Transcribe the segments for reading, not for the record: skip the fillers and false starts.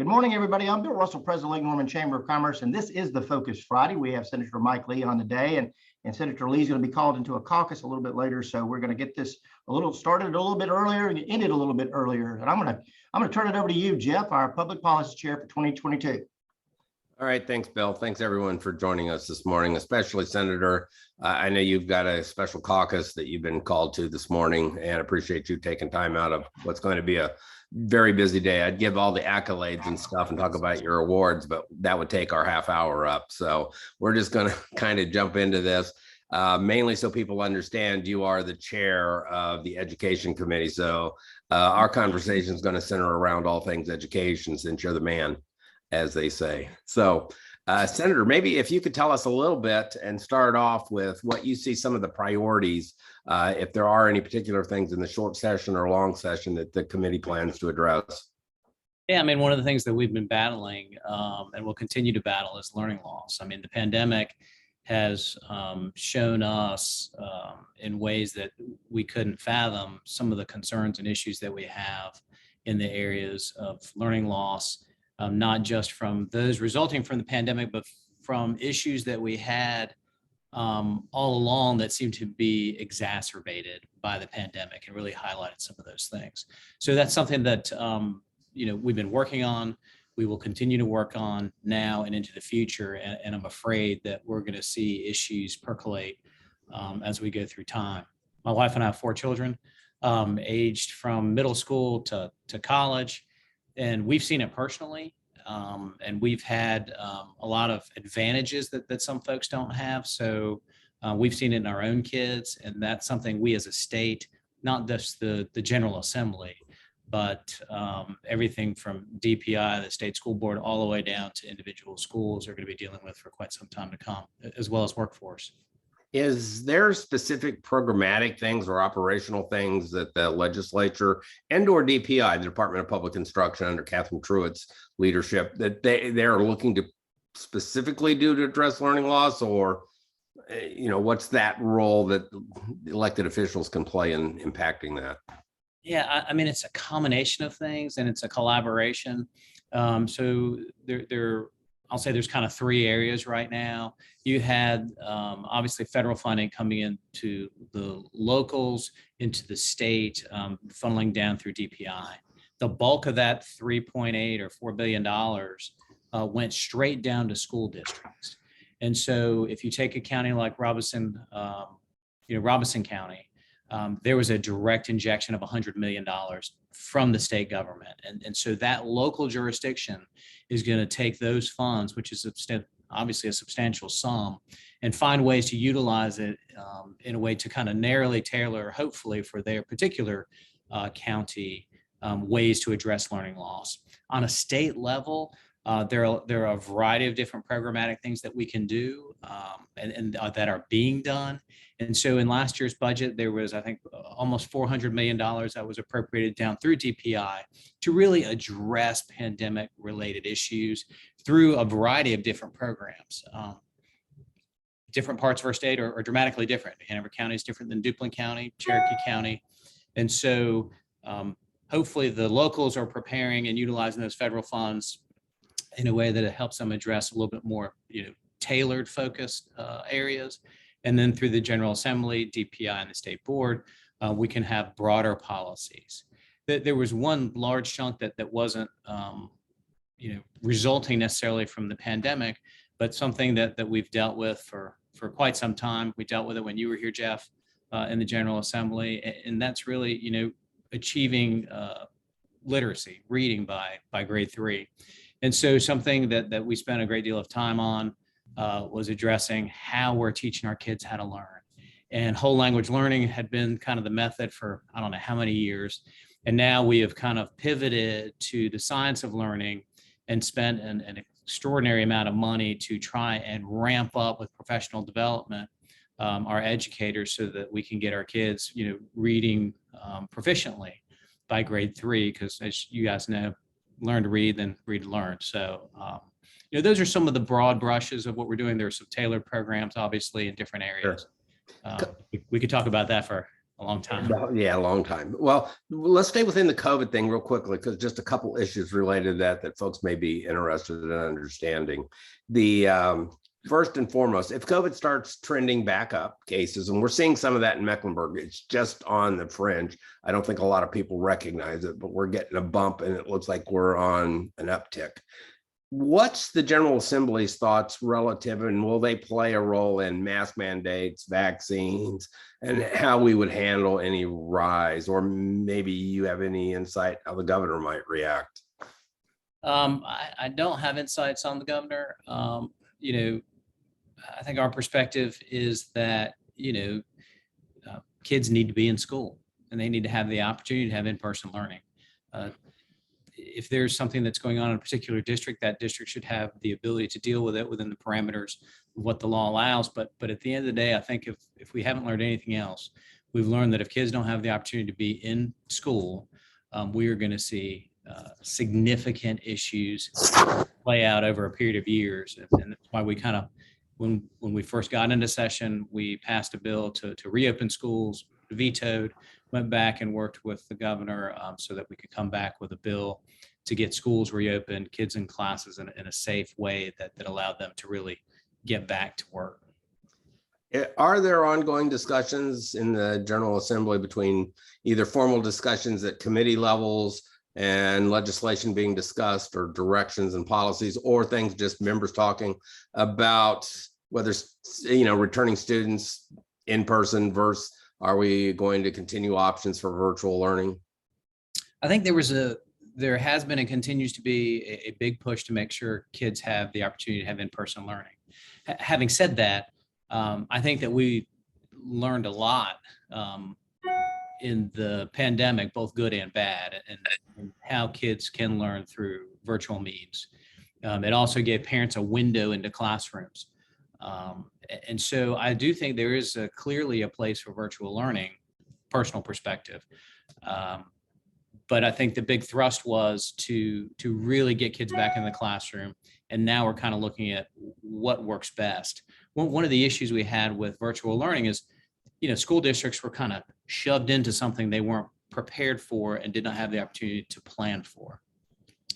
Good morning, everybody. I'm Bill Russell, President of Lake Norman Chamber of Commerce, and this is the Focus Friday. We have Senator Mike Lee on today, and Senator Lee's going to be called into a caucus a little bit later. So we're going to get this started a little bit earlier and ended a little bit earlier. And I'm going to turn it over to you, Jeff, our Public Policy Chair for 2022. All right, thanks, Bill. Thanks, everyone, for joining us this morning, especially Senator. I know you've got a special caucus that you've been called to this morning, and appreciate you taking time out of what's going to be a very busy day. I'd give all the accolades and stuff and talk about your awards, but that would take our half hour up. So we're just going to kind of jump into this, mainly so people understand you are the chair of the Education Committee. So our conversation is going to center around all things education, since you're the man, as they say. So Senator, maybe if you could tell us a little bit and start off with what you see some of the priorities, if there are any particular things in the short session or long session that the committee plans to address. Yeah, I mean, one of the things that we've been battling and will continue to battle is learning loss. I mean, the pandemic has shown us in ways that we couldn't fathom some of the concerns and issues that we have in the areas of learning loss. Not just from those resulting from the pandemic, but from issues that we had all along that seemed to be exacerbated by the pandemic and really highlighted some of those things. So that's something that we've been working on. We will continue to work on now and into the future. And I'm afraid that we're going to see issues percolate as we go through time. My wife and I have 4 children, aged from middle school to college. And we've seen it personally, and we've had a lot of advantages that some folks don't have. So we've seen it in our own kids, and that's something we as a state, not just the General Assembly, but everything from DPI, the state school board, all the way down to individual schools are going to be dealing with for quite some time to come, as well as workforce. Is there specific programmatic things or operational things that the legislature and or DPI, the Department of Public Instruction under Catherine Truitt's leadership, that they're looking to specifically do to address learning loss, or what's that role that elected officials can play in impacting that? Yeah, I mean, it's a combination of things, and it's a collaboration. So I'll say there's kind of 3 areas right now. You had obviously federal funding coming into the locals, into the state, funneling down through DPI. The bulk of that $3.8 or $4 billion went straight down to school districts. And so if you take a county like Robinson County, there was a direct injection of $100 million from the state government. And so that local jurisdiction is going to take those funds, which is obviously a substantial sum, and find ways to utilize it in a way to kind of narrowly tailor, hopefully for their particular county, ways to address learning loss. On a state level, there are a variety of different programmatic things that we can do and that are being done. And so in last year's budget, there was, I think, almost $400 million that was appropriated down through DPI to really address pandemic-related issues through a variety of different programs. Different parts of our state are dramatically different. Hanover County is different than Duplin County, Cherokee County. And so hopefully the locals are preparing and utilizing those federal funds in a way that it helps them address a little bit more, tailored focused areas. And then through the General Assembly, DPI, and the state board, we can have broader policies. There was one large chunk that wasn't, resulting necessarily from the pandemic, but something that we've dealt with for quite some time. We dealt with it when you were here, Jeff, in the General Assembly, and that's really, achieving literacy, reading by grade 3. And so something that we spent a great deal of time on was addressing how we're teaching our kids how to learn. And whole language learning had been kind of the method for, I don't know how many years. And now we have kind of pivoted to the science of learning and spent an extraordinary amount of money to try and ramp up with professional development our educators so that we can get our kids, reading proficiently by grade 3, because as you guys know, learn to read, then read to learn. So, those are some of the broad brushes of what we're doing. There are some tailored programs, obviously, in different areas. Sure. We could talk about that for a long time. Yeah, a long time. Well, let's stay within the COVID thing real quickly, because just a couple issues related to that folks may be interested in understanding. The first and foremost, if COVID starts trending back up cases, and we're seeing some of that in Mecklenburg, it's just on the fringe. I don't think a lot of people recognize it, but we're getting a bump and it looks like we're on an uptick. What's the General Assembly's thoughts relative, and will they play a role in mask mandates, vaccines, and how we would handle any rise? Or maybe you have any insight how the governor might react? I don't have insights on the governor. You know, I think our perspective is that, kids need to be in school and they need to have the opportunity to have in-person learning. If there's something that's going on in a particular district, that district should have the ability to deal with it within the parameters of what the law allows. But at the end of the day, I think if we haven't learned anything else, we've learned that if kids don't have the opportunity to be in school, we are going to see significant issues play out over a period of years. And that's why we kind of, when we first got into session, we passed a bill to reopen schools, vetoed, went back and worked with the governor so that we could come back with a bill to get schools reopened, kids in classes in a safe way that allowed them to really get back to work. Are there ongoing discussions in the General Assembly between either formal discussions at committee levels and legislation being discussed, or directions and policies, or things just members talking about whether, returning students in person versus are we going to continue options for virtual learning? I think there has been and continues to be a big push to make sure kids have the opportunity to have in-person learning. Having said that, I think that we learned a lot in the pandemic, both good and bad, and how kids can learn through virtual means. It also gave parents a window into classrooms. And so I do think there is clearly a place for virtual learning, personal perspective. But I think the big thrust was to really get kids back in the classroom. And now we're kind of looking at what works best. One of the issues we had with virtual learning is, school districts were kind of shoved into something they weren't prepared for and did not have the opportunity to plan for.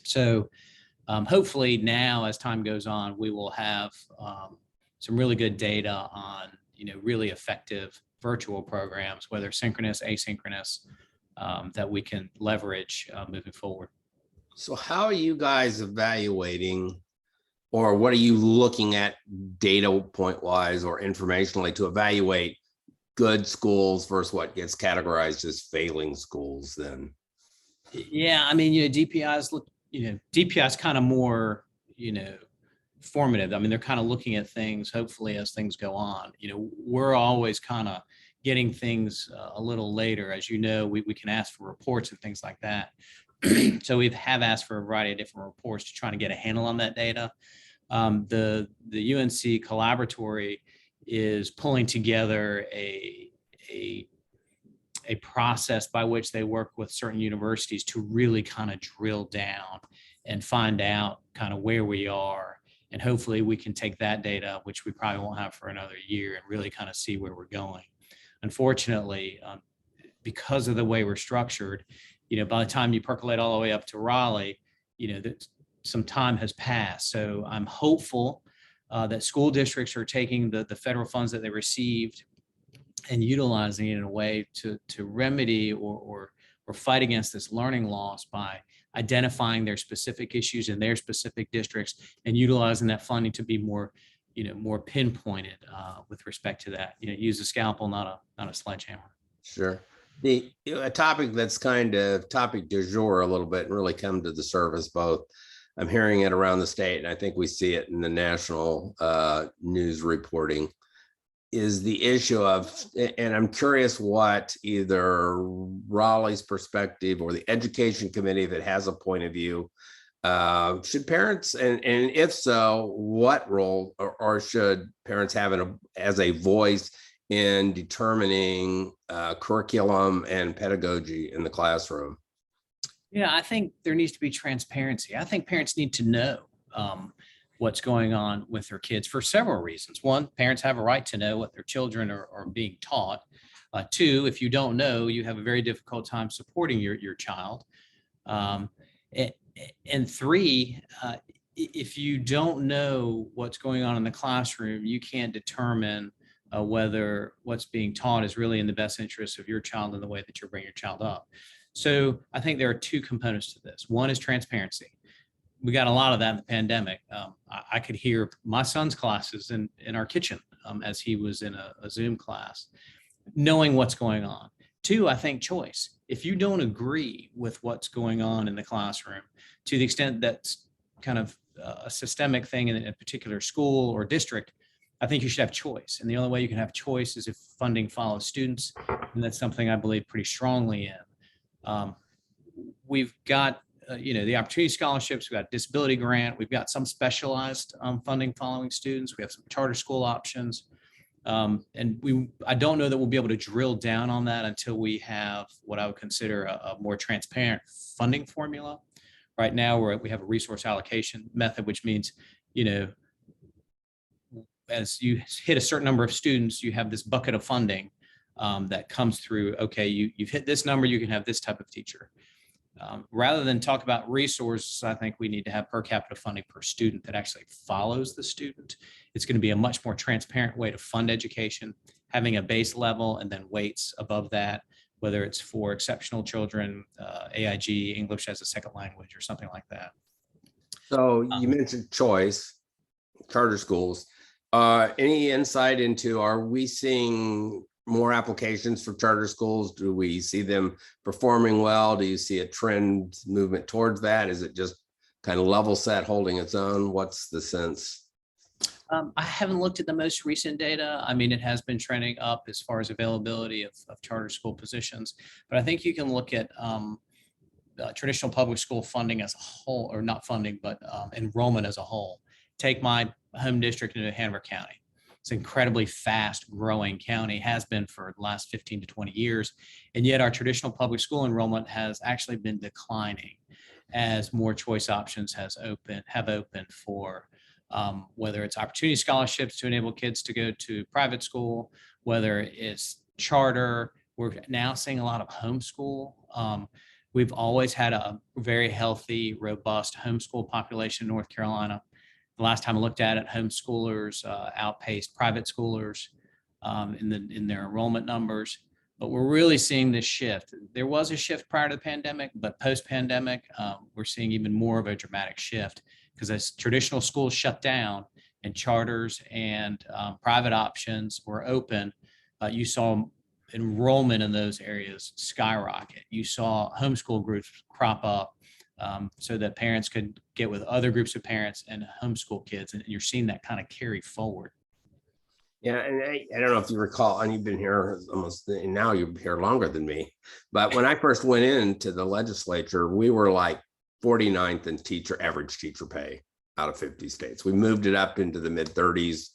So hopefully now, as time goes on, we will have some really good data on, really effective virtual programs, whether synchronous, asynchronous, that we can leverage moving forward. So how are you guys evaluating, or what are you looking at data point wise or informationally to evaluate good schools versus what gets categorized as failing schools then? Yeah, I mean, DPIs look, DPIs kind of more, formative. I mean, they're kind of looking at things, hopefully, as things go on. We're always kind of getting things a little later. As you know, we can ask for reports and things like that. So we have asked for a variety of different reports to try to get a handle on that data. The UNC Collaboratory is pulling together a process by which they work with certain universities to really kind of drill down and find out kind of where we are. And hopefully we can take that data, which we probably won't have for another year, and really kind of see where we're going. Unfortunately, because of the way we're structured, by the time you percolate all the way up to Raleigh, that some time has passed. So I'm hopeful that school districts are taking the federal funds that they received and utilizing it in a way to remedy or fight against this learning loss by identifying their specific issues in their specific districts and utilizing that funding to be more pinpointed with respect to that. Use a scalpel, not a sledgehammer. Sure. A topic that's kind of topic du jour a little bit and really come to the surface both. I'm hearing it around the state, and I think we see it in the national news reporting, is the issue of, and I'm curious what either Raleigh's perspective or the education committee that has a point of view, should parents, and if so, what role or should parents have as a voice in determining curriculum and pedagogy in the classroom? Yeah, I think there needs to be transparency. I think parents need to know what's going on with their kids for several reasons. One, parents have a right to know what their children are being taught. Two, if you don't know, you have a very difficult time supporting your child. And three, if you don't know what's going on in the classroom, you can't determine whether what's being taught is really in the best interest of your child in the way that you're bringing your child up. So I think there are two components to this. One is transparency. We got a lot of that in the pandemic. I could hear my son's classes in our kitchen as he was in a Zoom class, knowing what's going on. Two, I think choice. If you don't agree with what's going on in the classroom, to the extent that's kind of a systemic thing in a particular school or district, I think you should have choice. And the only way you can have choice is if funding follows students. And that's something I believe pretty strongly in. We've got, the opportunity scholarships, we've got disability grant, we've got some specialized funding following students. We have some charter school options. And I don't know that we'll be able to drill down on that until we have what I would consider a more transparent funding formula. Right now, we have a resource allocation method, which means, as you hit a certain number of students, you have this bucket of funding that comes through. Okay, you've hit this number, you can have this type of teacher. Rather than talk about resources, I think we need to have per capita funding per student that actually follows the student. It's going to be a much more transparent way to fund education, having a base level and then weights above that, whether it's for exceptional children, AIG, English as a second language, or something like that. So you mentioned choice, charter schools. Any insight into, are we seeing more applications for charter schools? Do we see them performing well? Do you see a trend movement towards that? Is it just kind of level set, holding its own? What's the sense? I haven't looked at the most recent data. I mean, it has been trending up as far as availability of charter school positions, but I think you can look at traditional public school funding as a whole, or not funding, but enrollment as a whole. Take my home district into Hanover County. It's an incredibly fast growing county, has been for the last 15 to 20 years. And yet our traditional public school enrollment has actually been declining as more choice options have opened for whether it's opportunity scholarships to enable kids to go to private school, whether it's charter. We're now seeing a lot of homeschool. We've always had a very healthy, robust homeschool population in North Carolina. The last time I looked at it, homeschoolers outpaced private schoolers in their enrollment numbers. But we're really seeing this shift. There was a shift prior to the pandemic, but post-pandemic, we're seeing even more of a dramatic shift, because as traditional schools shut down and charters and private options were open, you saw enrollment in those areas skyrocket. You saw homeschool groups crop up so that parents could get with other groups of parents and homeschool kids. And you're seeing that kind of carry forward. Yeah, and I don't know if you recall, and you've been here almost, and now you're here longer than me, but when I first went into the legislature, we were like 49th in average teacher pay out of 50 states. We moved it up into the mid 30s.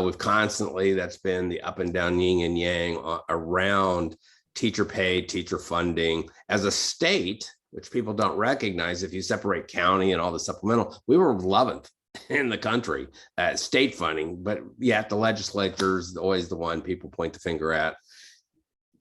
We've constantly, that's been the up and down yin and yang around teacher pay, teacher funding. As a state, which people don't recognize, if you separate county and all the supplemental, we were 11th in the country at state funding, but yet the legislature is always the one people point the finger at.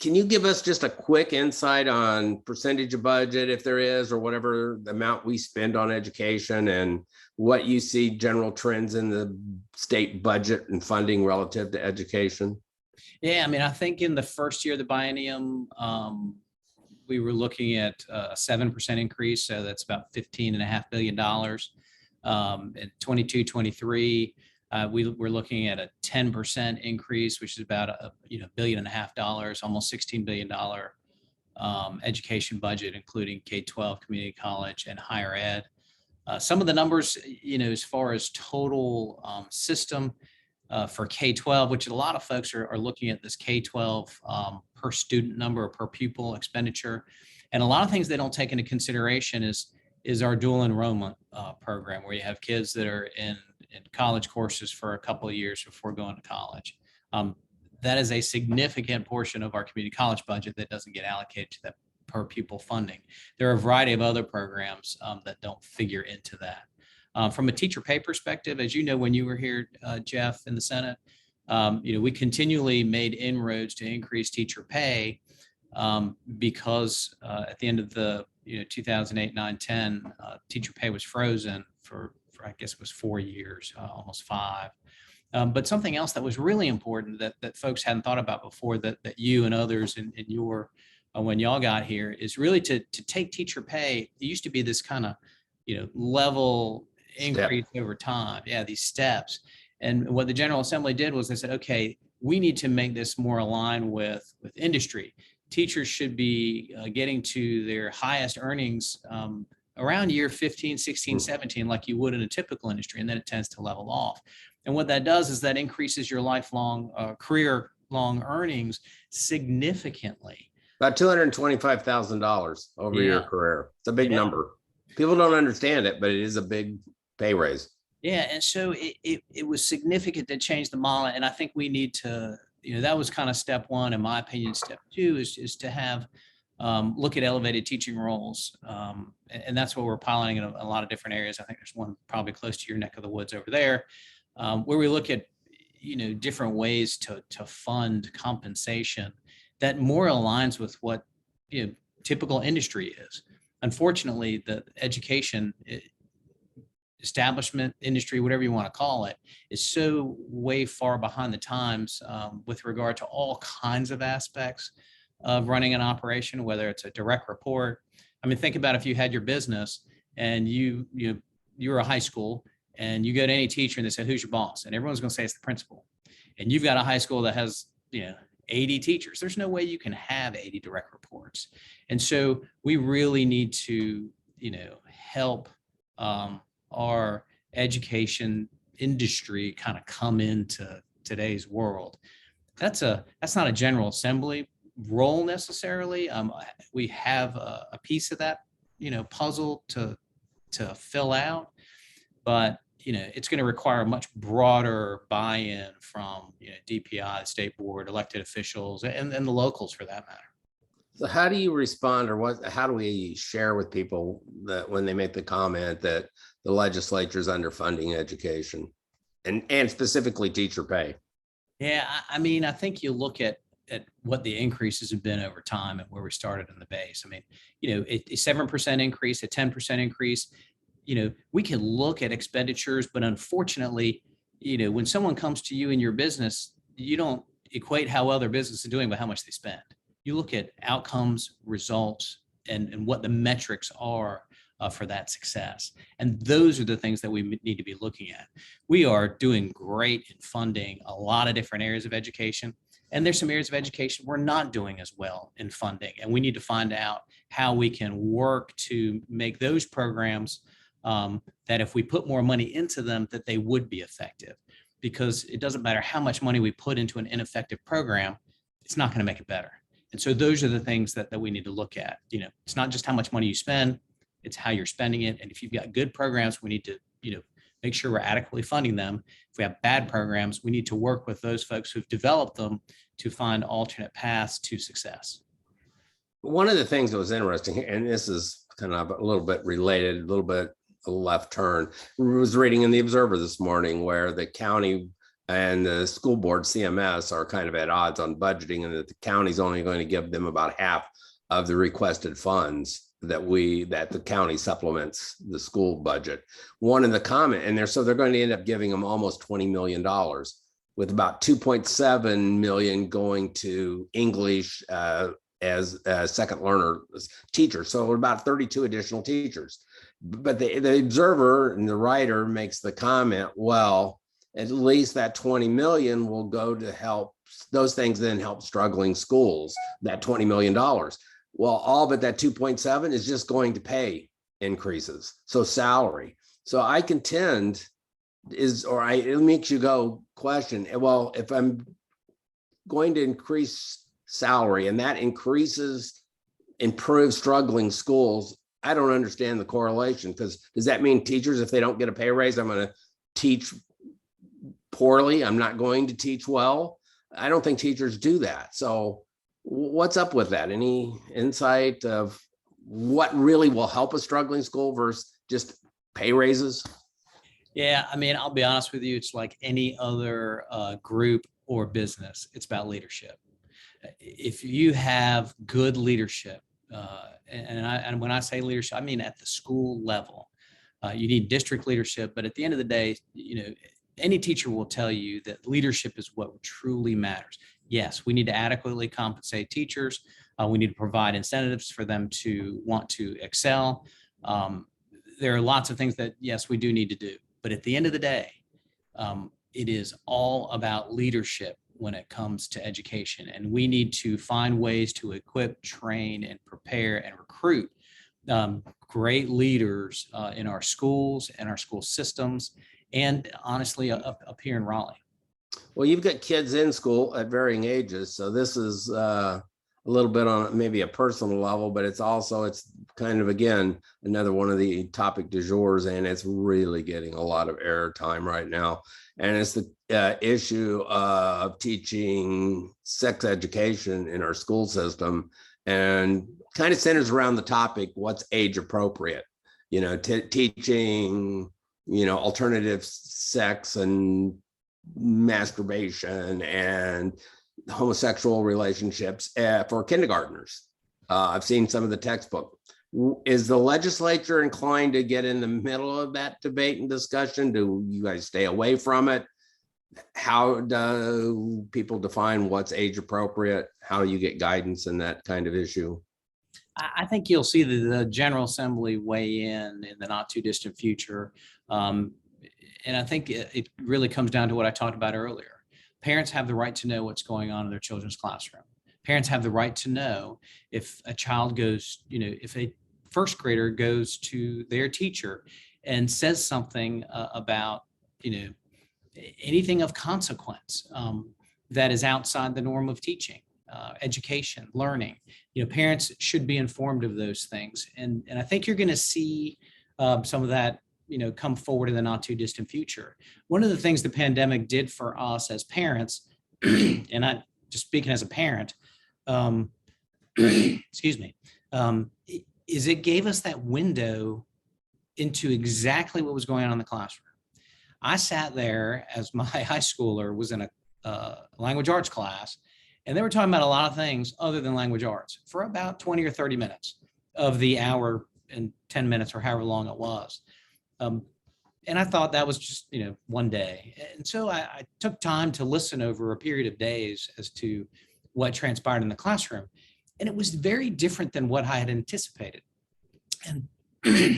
Can you give us just a quick insight on percentage of budget, if there is, or whatever the amount we spend on education, and what you see general trends in the state budget and funding relative to education? Yeah, I mean, I think in the first year of the biennium, we were looking at a 7% increase. So that's about $15.5 billion. In 22-23, we were looking at a 10% increase, which is about $1.5 billion, almost $16 billion education budget, including K-12, community college, and higher ed. Some of the numbers, as far as total system for K-12, which a lot of folks are looking at this K-12 per student number or per pupil expenditure. And a lot of things they don't take into consideration is our dual enrollment program, where you have kids that are in college courses for a couple of years before going to college. That is a significant portion of our community college budget that doesn't get allocated to that per pupil funding. There are a variety of other programs that don't figure into that. From a teacher pay perspective, as you know, when you were here, Jeff, in the Senate, We continually made inroads to increase teacher pay because at the end of the 2008, 9, 10, teacher pay was frozen for I guess it was 4 years, almost 5. But something else that was really important that folks hadn't thought about before that you and others in your when y'all got here is really to take teacher pay. It used to be this kind of level increase over time. Yeah, these steps. And what the General Assembly did was they said, okay, we need to make this more aligned with industry. Teachers should be getting to their highest earnings around year 15, 16, 17, like you would in a typical industry, and then it tends to level off. And what that does is that increases your lifelong, career-long earnings significantly. About $225,000 over your career. It's a big number. People don't understand it, but it is a big pay raise. Yeah, and so it was significant to change the model, and I think we need to, that was kind of step one, in my opinion. Step two is to have look at elevated teaching roles, and that's what we're piloting in a lot of different areas. I think there's one probably close to your neck of the woods over there, where we look at different ways to fund compensation that more aligns with what typical industry is. Unfortunately, the education establishment industry, whatever you want to call it, is so way far behind the times with regard to all kinds of aspects of running an operation, whether it's a direct report. I mean, think about if you had your business and you're a high school and you go to any teacher and they say, who's your boss? And everyone's going to say it's the principal. And you've got a high school that has 80 teachers. There's no way you can have 80 direct reports. And so we really need to help our education industry kind of come into today's world. That's not a General Assembly role necessarily. We have a piece of that puzzle to fill out, but it's going to require a much broader buy-in from DPI, the state board, elected officials, and the locals for that matter. So how do you respond, or how do we share with people that when they make the comment that the legislature is underfunding education and specifically teacher pay? Yeah, I mean, I think you look at what the increases have been over time and where we started in the base. I mean, a 7% increase, a 10% increase, we can look at expenditures, but unfortunately, when someone comes to you in your business, you don't equate how well their business is doing by how much they spend. You look at outcomes, results, and what the metrics are for that success. And those are the things that we need to be looking at. We are doing great in funding a lot of different areas of education. And there's some areas of education we're not doing as well in funding. And we need to find out how we can work to make those programs that if we put more money into them, that they would be effective. Because it doesn't matter how much money we put into an ineffective program, it's not going to make it better. And so those are the things that we need to look at. It's not just how much money you spend, it's how you're spending it. And if you've got good programs, we need to, make sure we're adequately funding them. If we have bad programs, we need to work with those folks who've developed them to find alternate paths to success. One of the things that was interesting, and this is kind of a little bit related, a little bit a left turn, I was reading in the Observer this morning where the county and the school board, CMS, are kind of at odds on budgeting, and that the county's only going to give them about half of the requested funds that the county supplements the school budget. One in the comment, and they're going to end up giving them almost $20 million, with about 2.7 million going to English as a second learner teachers. So about 32 additional teachers. But the Observer and the writer makes the comment, well, at least that 20 million will go to help those things, then help struggling schools, that $20 million. Well, all but that 2.7 is just going to pay increases. So salary. So I contend it makes you go question, well, if I'm going to increase salary and that improves struggling schools, I don't understand the correlation, because does that mean teachers, if they don't get a pay raise, I'm going to teach poorly? I'm not going to teach well? I don't think teachers do that. So what's up with that? Any insight of what really will help a struggling school versus just pay raises? Yeah, I mean, I'll be honest with you. It's like any other group or business. It's about leadership. If you have good leadership, and when I say leadership, I mean at the school level. You need district leadership, but at the end of the day, any teacher will tell you that leadership is what truly matters. Yes, we need to adequately compensate teachers. We need to provide incentives for them to want to excel. There are lots of things that, yes, we do need to do. But at the end of the day, it is all about leadership when it comes to education. And we need to find ways to equip, train, and prepare and recruit great leaders in our schools and our school systems, and honestly, up here in Raleigh. Well, you've got kids in school at varying ages, so this is a little bit on maybe a personal level, but it's kind of, again, another one of the topic du jour, and it's really getting a lot of airtime right now. And it's the issue of teaching sex education in our school system, and kind of centers around the topic, what's age appropriate, teaching, alternative sex and masturbation and homosexual relationships for kindergartners. I've seen some of the textbook. Is the legislature inclined to get in the middle of that debate and discussion? Do you guys stay away from it? How do people define what's age appropriate? How do you get guidance in that kind of issue? I think you'll see the General Assembly weigh in the not too distant future. And I think it really comes down to what I talked about earlier. Parents have the right to know what's going on in their children's classroom. Parents have the right to know if a child goes, if a first grader goes to their teacher and says something about, anything of consequence that is outside the norm of teaching, education, learning. Parents should be informed of those things. And I think you're going to see some of that, come forward in the not too distant future. One of the things the pandemic did for us as parents, and I just speaking as a parent, excuse me, is it gave us that window into exactly what was going on in the classroom. I sat there as my high schooler was in a language arts class, and they were talking about a lot of things other than language arts for about 20 or 30 minutes of the hour and 10 minutes or however long it was. And I thought that was just, one day. And so I took time to listen over a period of days as to what transpired in the classroom. And it was very different than what I had anticipated. And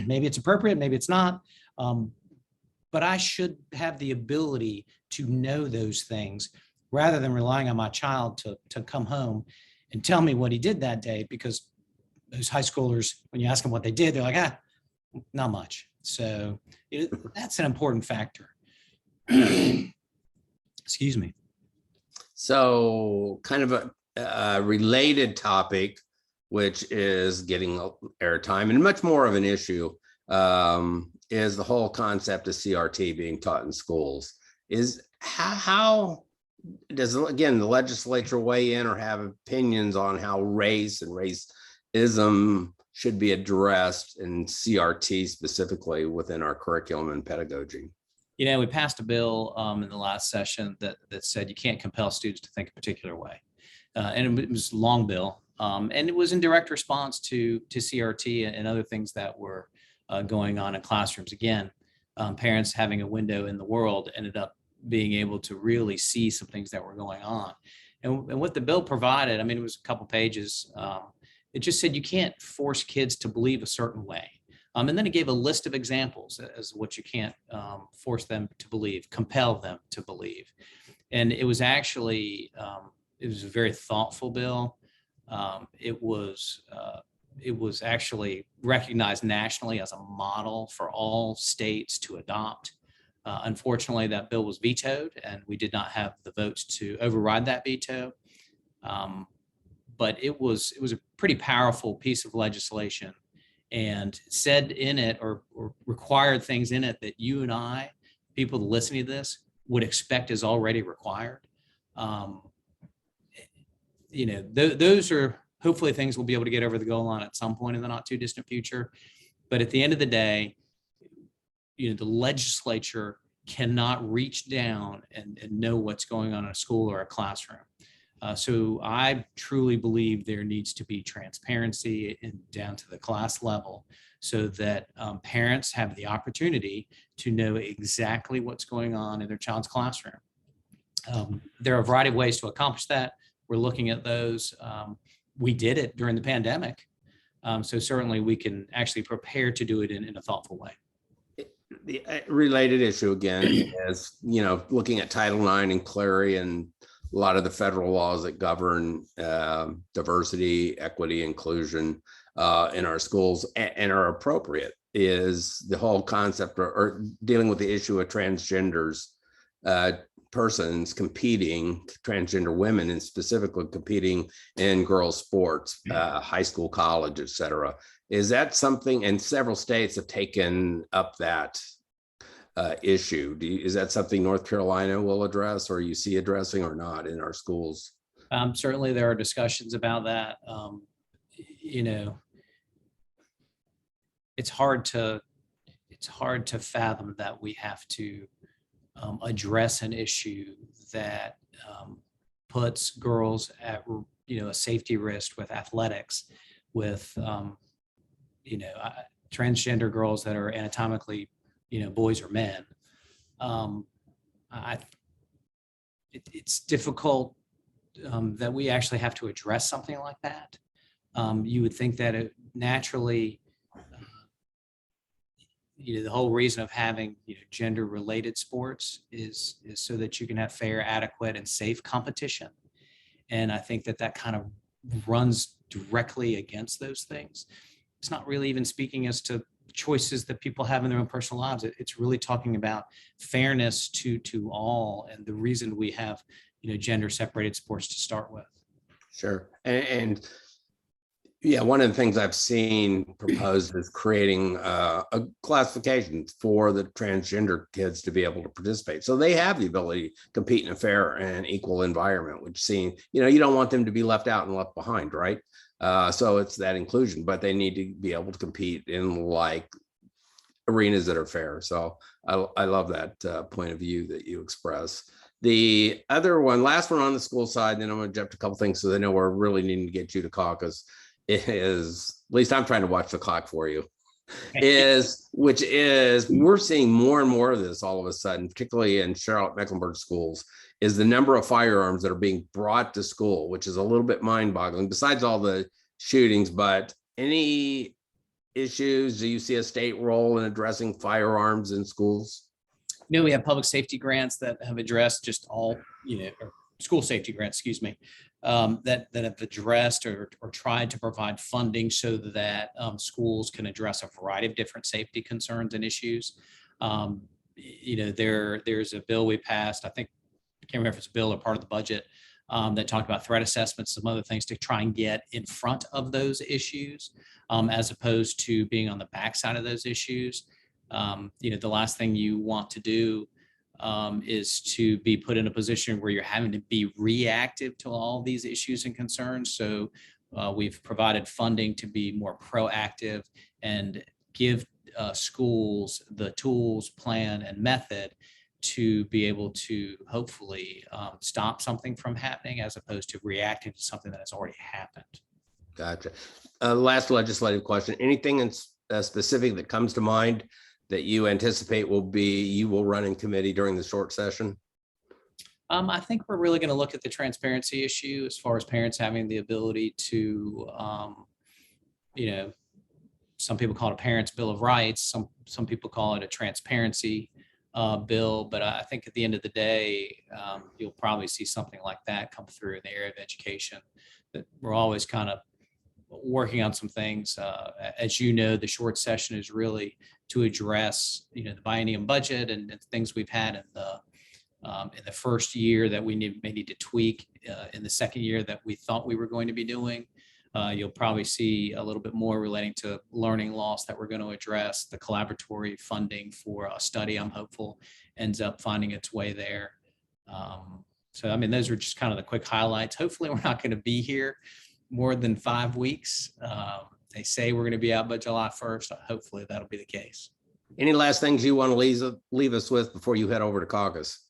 maybe it's appropriate, maybe it's not. But I should have the ability to know those things rather than relying on my child to come home and tell me what he did that day, because those high schoolers, when you ask them what they did, they're like, not much. So that's an important factor. Excuse me. So kind of a related topic, which is getting airtime and much more of an issue, is the whole concept of CRT being taught in schools. Is how does, again, the legislature weigh in or have opinions on how race and racism should be addressed in CRT specifically within our curriculum and pedagogy? We passed a bill in the last session that said you can't compel students to think a particular way. And it was a long bill. And it was in direct response to CRT and other things that were going on in classrooms. Again, parents having a window in the world ended up being able to really see some things that were going on. And what the bill provided, it was a couple pages. It just said you can't force kids to believe a certain way. And then it gave a list of examples as what you can't force them to believe, compel them to believe. And it was actually, it was a very thoughtful bill. It was actually recognized nationally as a model for all states to adopt. Unfortunately, that bill was vetoed, and we did not have the votes to override that veto. But it was a pretty powerful piece of legislation, and said in it or required things in it that you and I, people listening to this, would expect is already required. Those are hopefully things we'll be able to get over the goal line at some point in the not too distant future. But at the end of the day, the legislature cannot reach down and know what's going on in a school or a classroom. So I truly believe there needs to be transparency down to the class level, so that parents have the opportunity to know exactly what's going on in their child's classroom. There are a variety of ways to accomplish that. We're looking at those. We did it during the pandemic. So certainly we can actually prepare to do it in a thoughtful way. The related issue again is, looking at Title IX and Clery and a lot of the federal laws that govern diversity, equity, inclusion in our schools and are appropriate, is the whole concept or dealing with the issue of transgenders, persons competing, transgender women, and specifically competing in girls' sports, high school, college, et cetera. Is that something, and several states have taken up that issue? Is that something North Carolina will address, or you see addressing, or not in our schools? Certainly there are discussions about that. It's hard to fathom that we have to address an issue that puts girls at a safety risk with athletics, with transgender girls that are anatomically boys or men. It's difficult that we actually have to address something like that. You would think that it naturally, the whole reason of having gender related sports is so that you can have fair, adequate, and safe competition. And I think that kind of runs directly against those things. It's not really even speaking as to choices that people have in their own personal lives. It's really talking about fairness to all, and the reason we have gender separated sports to start with. Sure. And yeah, one of the things I've seen proposed is creating a classification for the transgender kids to be able to participate, so they have the ability to compete in a fair and equal environment, which you don't want them to be left out and left behind, right? So it's that inclusion, but they need to be able to compete in like arenas that are fair. So I love that point of view that you express. The other one, last one on the school side, then I'm going to jump to a couple things so they know we're really needing to get you to caucus, is, at least I'm trying to watch the clock for you, which is we're seeing more and more of this all of a sudden, particularly in Charlotte Mecklenburg schools, is the number of firearms that are being brought to school, which is a little bit mind-boggling besides all the shootings. But any issues, do you see a state role in addressing firearms in schools? We have public safety grants that have addressed just all, or school safety grants, excuse me, that have addressed or tried to provide funding so that schools can address a variety of different safety concerns and issues. There's a bill we passed, I think, I can't remember if it's a bill or part of the budget, that talked about threat assessments, some other things to try and get in front of those issues, as opposed to being on the backside of those issues. The last thing you want to do is to be put in a position where you're having to be reactive to all these issues and concerns. So we've provided funding to be more proactive and give schools the tools, plan, and method to be able to hopefully stop something from happening, as opposed to reacting to something that has already happened. Gotcha. Last legislative question. Anything in specific that comes to mind that you anticipate you will run in committee during the short session? I think we're really going to look at the transparency issue as far as parents having the ability to, some people call it a parent's bill of rights. Some people call it a transparency bill. But I think at the end of the day, you'll probably see something like that come through in the area of education. That we're always kind of working on some things. As you know, the short session is really to address, the biennium budget and things we've had in the first year that we may need to tweak in the second year that we thought we were going to be doing. You'll probably see a little bit more relating to learning loss that we're going to address. The collaboratory funding for a study, I'm hopeful, ends up finding its way there. So, those are just kind of the quick highlights. Hopefully we're not going to be here more than 5 weeks. They say we're going to be out by July 1st. Hopefully that'll be the case. Any last things you want to leave us with before you head over to caucus?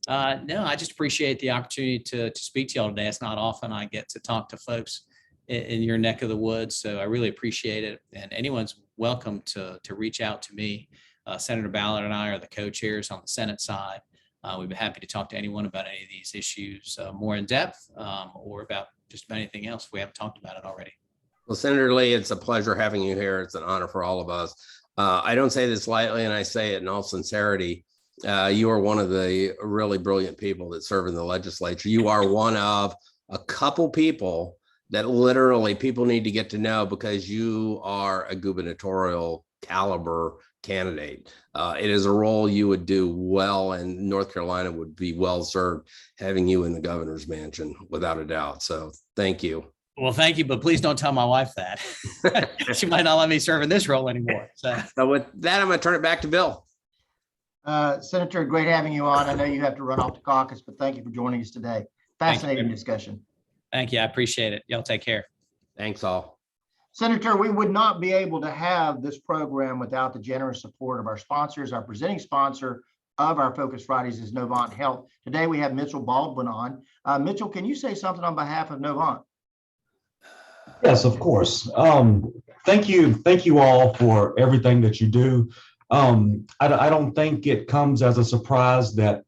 No, I just appreciate the opportunity to speak to y'all today. It's not often I get to talk to folks in your neck of the woods, so I really appreciate it. And anyone's welcome to reach out to me. Senator Ballard and I are the co-chairs on the Senate side. We'd be happy to talk to anyone about any of these issues more in depth or about just about anything else if we haven't talked about it already. Well, Senator Lee, it's a pleasure having you here. It's an honor for all of us. I don't say this lightly, and I say it in all sincerity. You are one of the really brilliant people that serve in the legislature. You are one of a couple people that literally people need to get to know because you are a gubernatorial caliber candidate. It is a role you would do well, and North Carolina would be well served having you in the governor's mansion, without a doubt. So thank you. Well, thank you, but please don't tell my wife that. She might not let me serve in this role anymore. So with that, I'm going to turn it back to Bill. Senator, great having you on. I know you have to run off to caucus, but thank you for joining us today. Fascinating discussion. Thank you. I appreciate it. Y'all take care. Thanks all. Senator, we would not be able to have this program without the generous support of our sponsors. Our presenting sponsor of our Focus Fridays is Novant Health. Today we have Mitchell Baldwin on. Mitchell, can you say something on behalf of Novant? Yes, of course. Thank you all for everything that you do. I don't think it comes as a surprise that,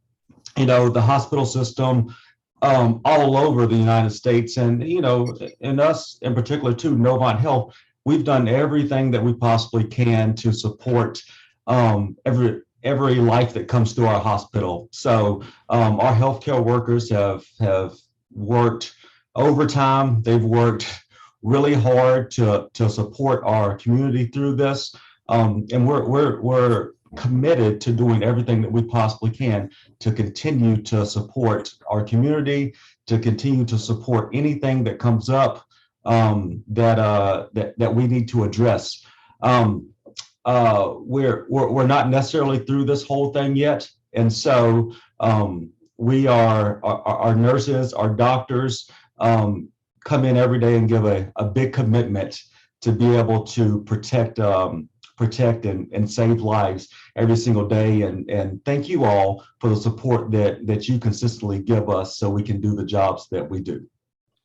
the hospital system all over the United States and, and us in particular too, Novant Health, we've done everything that we possibly can to support every life that comes through our hospital. So our healthcare workers have worked overtime. They've worked really hard to support our community through this. And we're committed to doing everything that we possibly can to continue to support our community, to continue to support anything that comes up that we need to address. We're not necessarily through this whole thing yet, and so we are our nurses, our doctors come in every day and give a big commitment to be able to protect and save lives every single day. And thank you all for the support that you consistently give us so we can do the jobs that we do.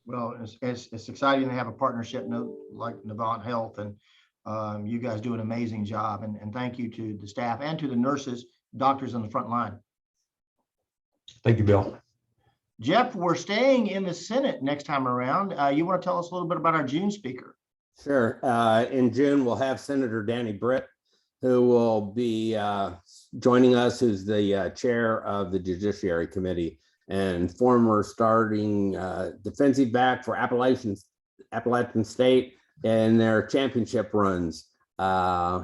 Well, it's exciting to have a partnership like Novant Health, and you guys do an amazing job. And thank you to the staff and to the nurses, doctors on the front line. Thank you, Bill. Jeff, we're staying in the Senate next time around. You want to tell us a little bit about our June speaker? Sure. In June, we'll have Senator Danny Britt, who will be joining us, who's the chair of the Judiciary Committee and former starting defensive back for Appalachian State in their championship runs.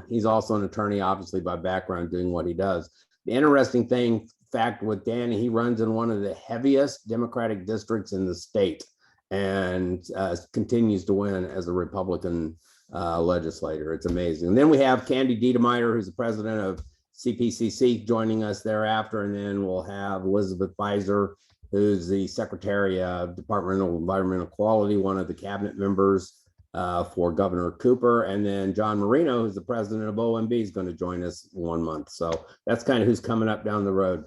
He's also an attorney, obviously, by background, doing what he does. The interesting fact with Danny, he runs in one of the heaviest Democratic districts in the state and continues to win as a Republican legislator. It's amazing. And then we have Candy Dietemeier, who's the president of CPCC, joining us thereafter. And then we'll have Elizabeth Beiser, who's the secretary of Department of Environmental Quality, one of the cabinet members for Governor Cooper. And then John Marino, who's the president of OMB, is going to join us 1 month. So that's kind of who's coming up down the road.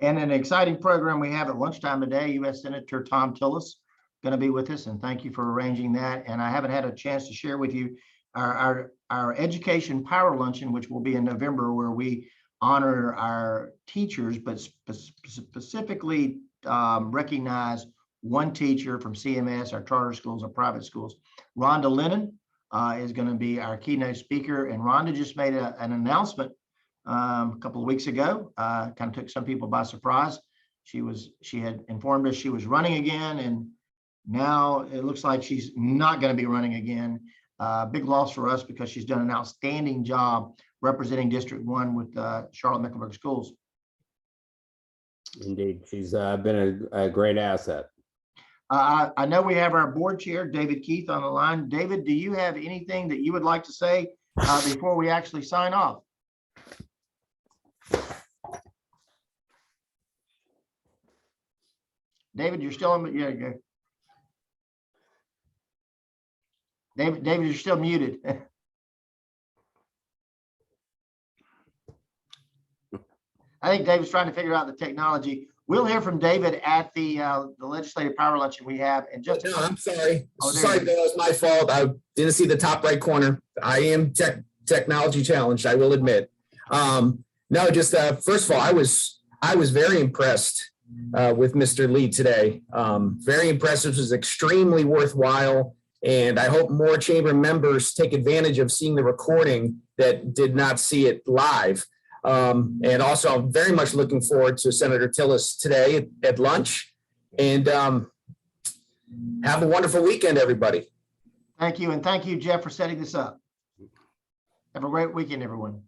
And an exciting program we have at lunchtime today. U.S. Senator Thom Tillis going to be with us, and thank you for arranging that. And I haven't had a chance to share with you our education power luncheon, which will be in November, where we honor our teachers, but specifically recognize one teacher from CMS, our charter schools, our private schools. Rhonda Lennon is going to be our keynote speaker, and Rhonda just made an announcement a couple of weeks ago. Kind of took some people by surprise. She had informed us she was running again, and now it looks like she's not going to be running again. Big loss for us because she's done an outstanding job representing District 1 with Charlotte-Mecklenburg Schools. Indeed, she's been a great asset. I know we have our board chair, David Keith, on the line. David, do you have anything that you would like to say before we actually sign off? David, you're still on. Yeah, you go. David, you're still muted. I think David's trying to figure out the technology. We'll hear from David at the legislative power luncheon we have in just a No, I'm sorry. Oh, there Sorry, you Bill, it was my fault. I didn't see the top right corner. I am technology challenged, I will admit. No, just first of all, I was very impressed with Mr. Lee today. Very impressive. This was extremely worthwhile. And I hope more chamber members take advantage of seeing the recording that did not see it live. And also, I'm very much looking forward to Senator Tillis today at lunch. And have a wonderful weekend, everybody. Thank you. And thank you, Jeff, for setting this up. Have a great weekend, everyone.